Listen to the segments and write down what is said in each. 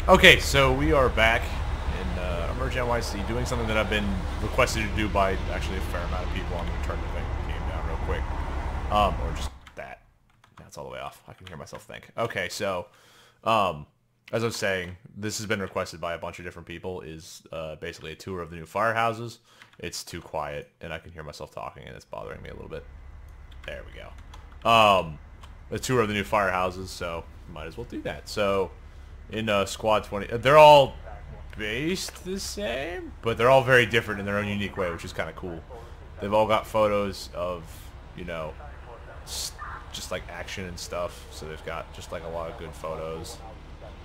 Okay, so we are back in EmergeNYC doing something that I've been requested to do by actually a fair amount of people. I'm going to turn the game down real quick. Or just that. That's all the way off. I can hear myself think. Okay, so, as I was saying, this has been requested by a bunch of different people, is basically a tour of the new firehouses. It's too quiet, and I can hear myself talking, and it's bothering me a little bit. There we go. A tour of the new firehouses, so might as well do that. So, in Squad 20, they're all based the same, but they're all very different in their own unique way, which is kind of cool. They've all got photos of, you know, just like action and stuff, so they've got just like a lot of good photos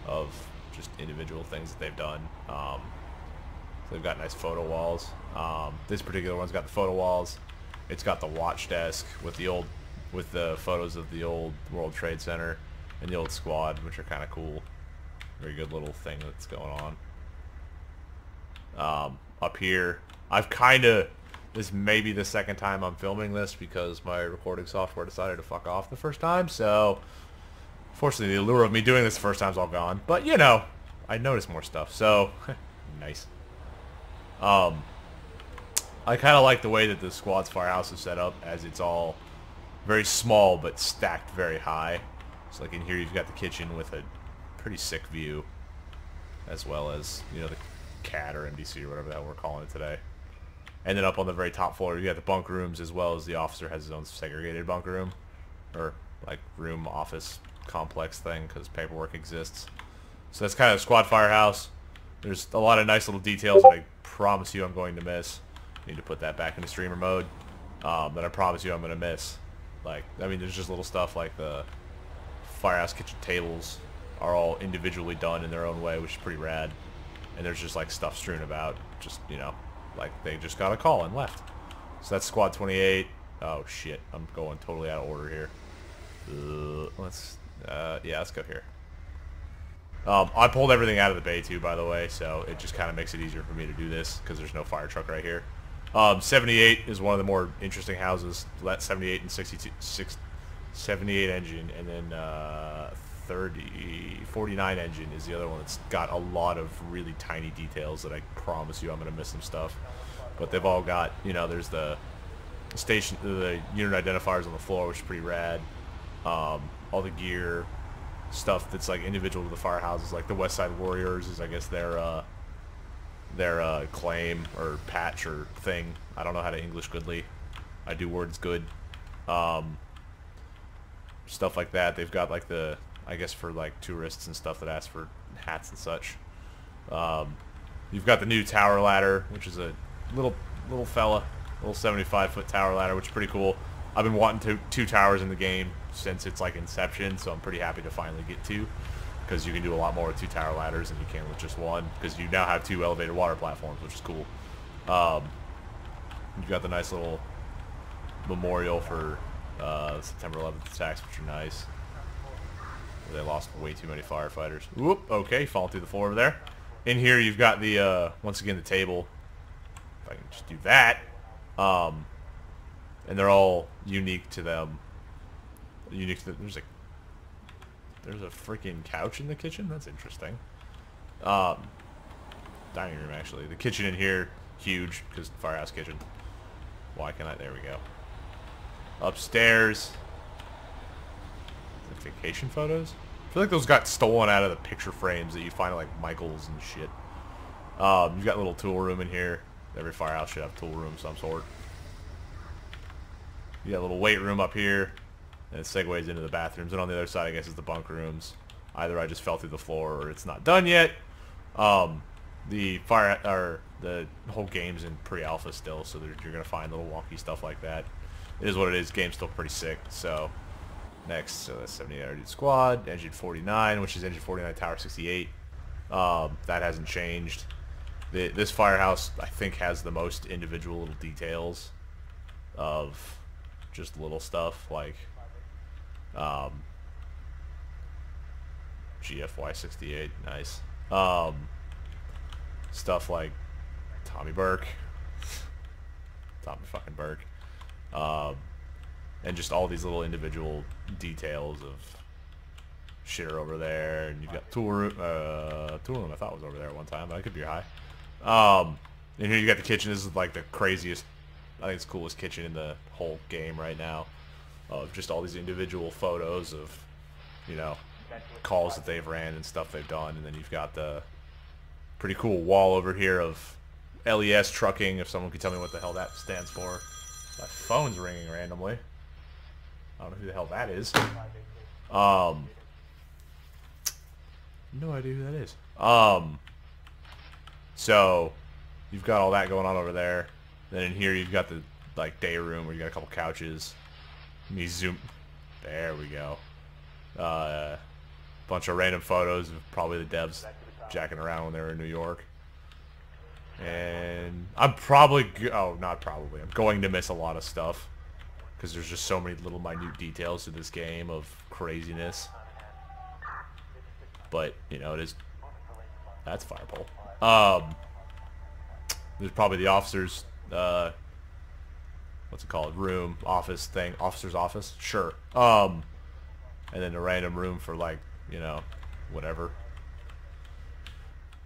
of just individual things that they've done. So they've got nice photo walls. This particular one's got the photo walls. It's got the watch desk with the photos of the old World Trade Center and the old squad, which are kind of cool. Very good little thing that's going on. Up here, this may be the second time I'm filming this because my recording software decided to fuck off the first time, so fortunately the allure of me doing this the first time's all gone. But, you know, I noticed more stuff, so nice. I kind of like the way that the squad's firehouse is set up, as it's all very small but stacked very high. So like in here you've got the kitchen with a pretty sick view, as well as, you know, the CAD or MDC or whatever that we're calling it today. And then up on the very top floor you got the bunk rooms, as well as the officer has his own segregated bunk room, or like room office complex thing, because paperwork exists. So that's kind of squad firehouse. There's a lot of nice little details that I promise you I'm going to miss. Need to put that back into streamer mode. That I promise you I'm going to miss. Like, I mean, there's just little stuff like the firehouse kitchen tables are all individually done in their own way, which is pretty rad. And there's just like stuff strewn about, just, you know, like they just got a call and left. So that's Squad 28. Oh shit, I'm going totally out of order here. Yeah, let's go here. I pulled everything out of the bay too, by the way, so it just kind of makes it easier for me to do this because there's no fire truck right here. 78 is one of the more interesting houses. That 78 and 78 engine, and then 49 engine is the other one that's got a lot of really tiny details that I promise you I'm going to miss some stuff. But they've all got, you know, there's the station, the unit identifiers on the floor, which is pretty rad. All the gear stuff that's like individual to the firehouses, like the West Side Warriors is, I guess, their claim or patch or thing. I don't know how to English goodly. I do words good. Stuff like that. They've got like the, I guess, for like tourists and stuff that ask for hats and such. You've got the new tower ladder, which is a little fella, little 75-foot tower ladder, which is pretty cool. I've been wanting two towers in the game since it's like Inception, so I'm pretty happy to finally get two, because you can do a lot more with two tower ladders than you can with just one, because you now have two elevated water platforms, which is cool. You've got the nice little memorial for September 11th attacks, which are nice. They lost way too many firefighters. Whoop, okay, falling through the floor over there. In here you've got the, once again, the table. If I can just do that. And they're all unique to them. There's a freaking couch in the kitchen? That's interesting. Dining room, actually. The kitchen in here, huge, because firehouse kitchen. Why can't I? There we go. Upstairs. Like vacation photos? I feel like those got stolen out of the picture frames that you find at like Michael's and shit. You've got a little tool room in here. Every firehouse should have a tool room of some sort. You got a little weight room up here. And it segues into the bathrooms. And on the other side, I guess, is the bunk rooms. Either I just fell through the floor or it's not done yet. The whole game's in pre-alpha still, so you're gonna find little wonky stuff like that. It is what it is. Game's still pretty sick. So next, so that's 78 Dude Squad, Engine 49, which is Engine 49 Tower 68. That hasn't changed. This firehouse, I think, has the most individual little details of just little stuff like GFY 68, nice. Stuff like Tommy Burke, Tommy fucking Burke, and just all these little individual details of shit are over there. And you've got tool room, two of them I thought was over there at one time, but I could be high. And here you got the kitchen. This is like the craziest, I think it's the coolest kitchen in the whole game right now. Of just all these individual photos of, you know, calls that they've ran and stuff they've done. And then you've got the pretty cool wall over here of LES trucking, if someone could tell me what the hell that stands for. My phone's ringing randomly. I don't know who the hell that is. No idea who that is. So you've got all that going on over there. Then in here you've got the like day room where you got a couple couches. Let me zoom. There we go. Bunch of random photos of probably the devs jacking around when they were in New York. And I'm probably, not probably, I'm going to miss a lot of stuff because there's just so many little minute details to this game of craziness. But, you know, it is, that's Firepole. There's probably the officer's, what's it called, room, office thing, officer's office, sure. And then a random room for, like, you know, whatever.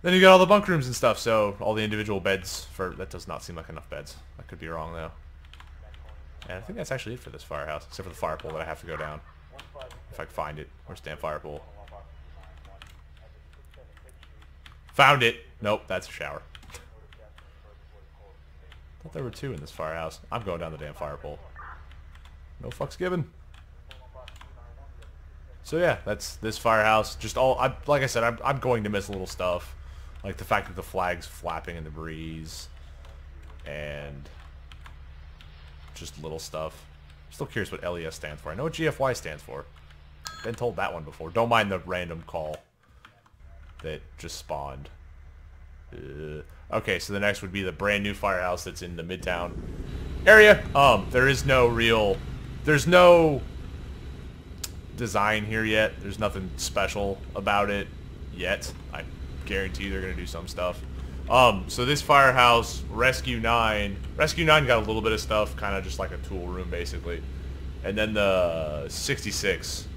Then you got all the bunk rooms and stuff, so all the individual beds for, that does not seem like enough beds. I could be wrong, though. And I think that's actually it for this firehouse, except for the fire pole that I have to go down. If I can find it. Where's the damn fire pole? Found it! Nope, that's a shower. I thought there were two in this firehouse. I'm going down the damn fire pole. No fucks given. So yeah, that's this firehouse. Just all, like I said, I'm going to miss little stuff. Like the fact that the flag's flapping in the breeze. And just little stuff. I'm still curious what LES stands for. I know what GFY stands for. Been told that one before. Don't mind the random call that just spawned. Okay, so the next would be the brand new firehouse that's in the Midtown area. There is no real, there's no design here yet. There's nothing special about it yet. I guarantee they're gonna do some stuff. So this firehouse, Rescue 9 got a little bit of stuff, kind of just like a tool room basically. And then the 66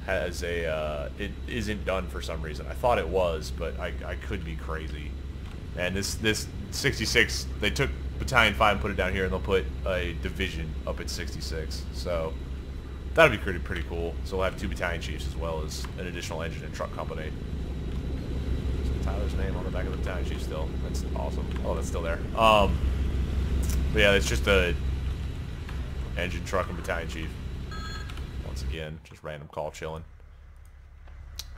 has a, it isn't done for some reason. I thought it was, but I could be crazy. And this 66, they took Battalion 5 and put it down here, and they'll put a division up at 66. So that'll be pretty cool. So we'll have 2 battalion chiefs as well as an additional engine and truck company. Is Tyler's name on the back of the battalion chief still? That's awesome. Oh, that's still there. But yeah, it's just a engine, truck, and battalion chief. Once again, just random call chilling.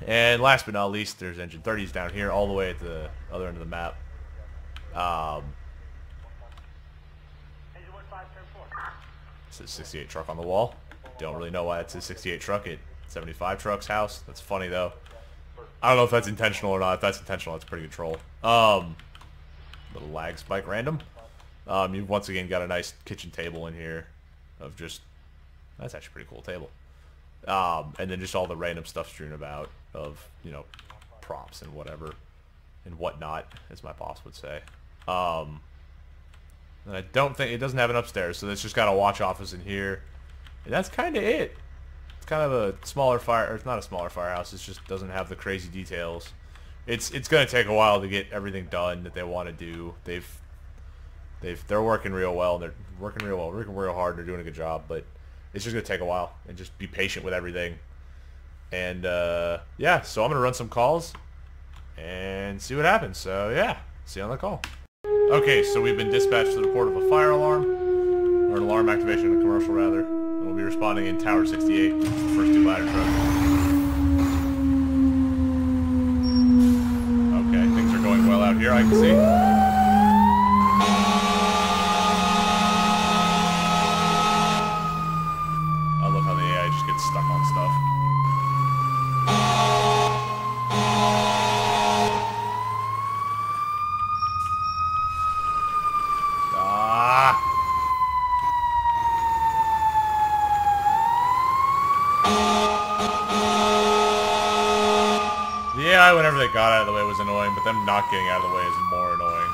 And last but not least, there's engine 30s down here, all the way at the other end of the map. It's a 68 truck on the wall. Don't really know why it's a 68 truck at 75 truck's house. That's funny though. I don't know if that's intentional or not. If that's intentional, that's pretty good troll. Little lag spike random. You've once again got a nice kitchen table in here of just, that's actually a pretty cool table. And then just all the random stuff strewn about of, you know, props and whatever and whatnot, as my boss would say. And I don't think, it doesn't have an upstairs, so it's just got a watch office in here. And that's kind of it. It's kind of a smaller fire, or it's not a smaller firehouse, it just doesn't have the crazy details. It's going to take a while to get everything done that they want to do. They're working real well, they're working real hard, they're doing a good job, but it's just going to take a while, and just be patient with everything. And, yeah, so I'm going to run some calls and see what happens. So, yeah, see you on the call. Okay, so we've been dispatched to the report of a fire alarm, or an alarm activation in a commercial, rather. And we'll be responding in Tower 68, the first 2 ladder trucks. Okay, things are going well out here, I can see. Stuck on stuff. Yeah, whenever they got out of the way was annoying, but them not getting out of the way is more annoying.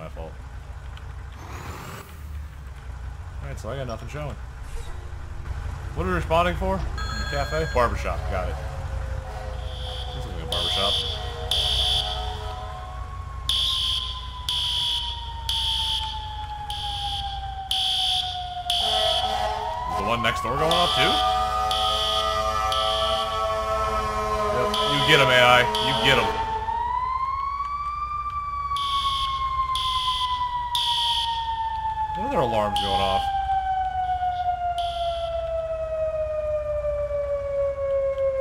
my fault. Alright, so I got nothing showing. What are we responding for? In the cafe? Barbershop, got it. This looks like a barbershop. Is the one next door going off too? Yep, you get him, AI. You get him. What other alarms going off?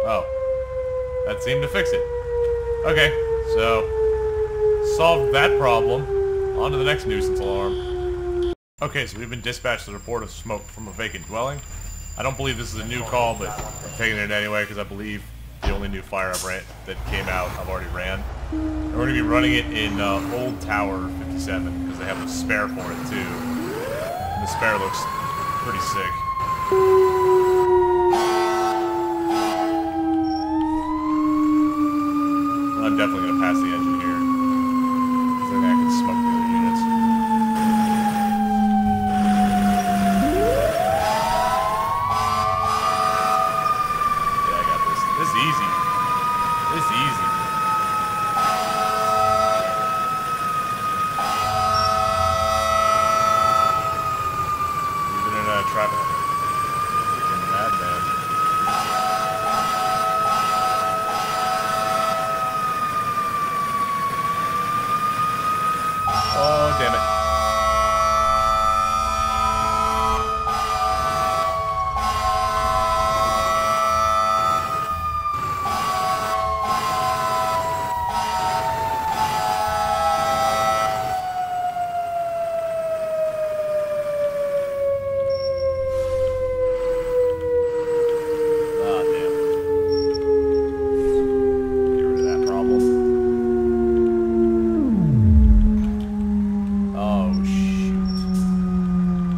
Oh. That seemed to fix it. Okay, so solved that problem. On to the next nuisance alarm. Okay, so we've been dispatched the report of smoke from a vacant dwelling. I don't believe this is a new call, but I'm taking it anyway because I believe the only new fire that came out I've already ran. And we're going to be running it in Old Tower 57 because they have a spare for it too. And the spare looks pretty sick. I'm definitely going to pass the engine here. Because I think I can smoke the other units. Yeah, I got this. This is easy. This is easy. Even in a traffic. Freaking madman. Oh, damn it. Ah, damn. Get rid of that problem. Oh, shoot.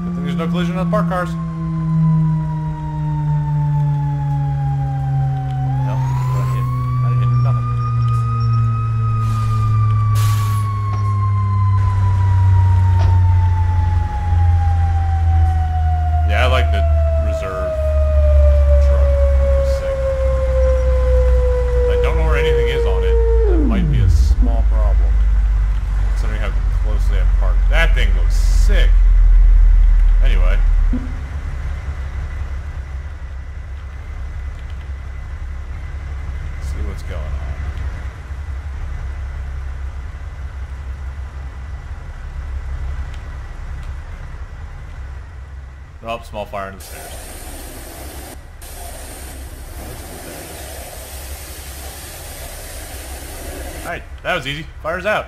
Good thing there's no collision on the parked cars. No, what I hit? I didn't hit nothing. Yeah, I like the reserve truck. It's sick. I don't know where anything is on it. That might be a small problem. Considering how close they have parked. That thing looks sick. Anyway. Let's see what's going on. Oh, small fire in the stairs. Alright, that was easy. Fire's out.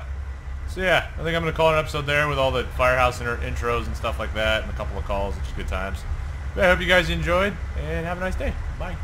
So yeah, I think I'm going to call it an episode there with all the Firehouse intros and stuff like that and a couple of calls, which is good times. But I hope you guys enjoyed, and have a nice day. Bye.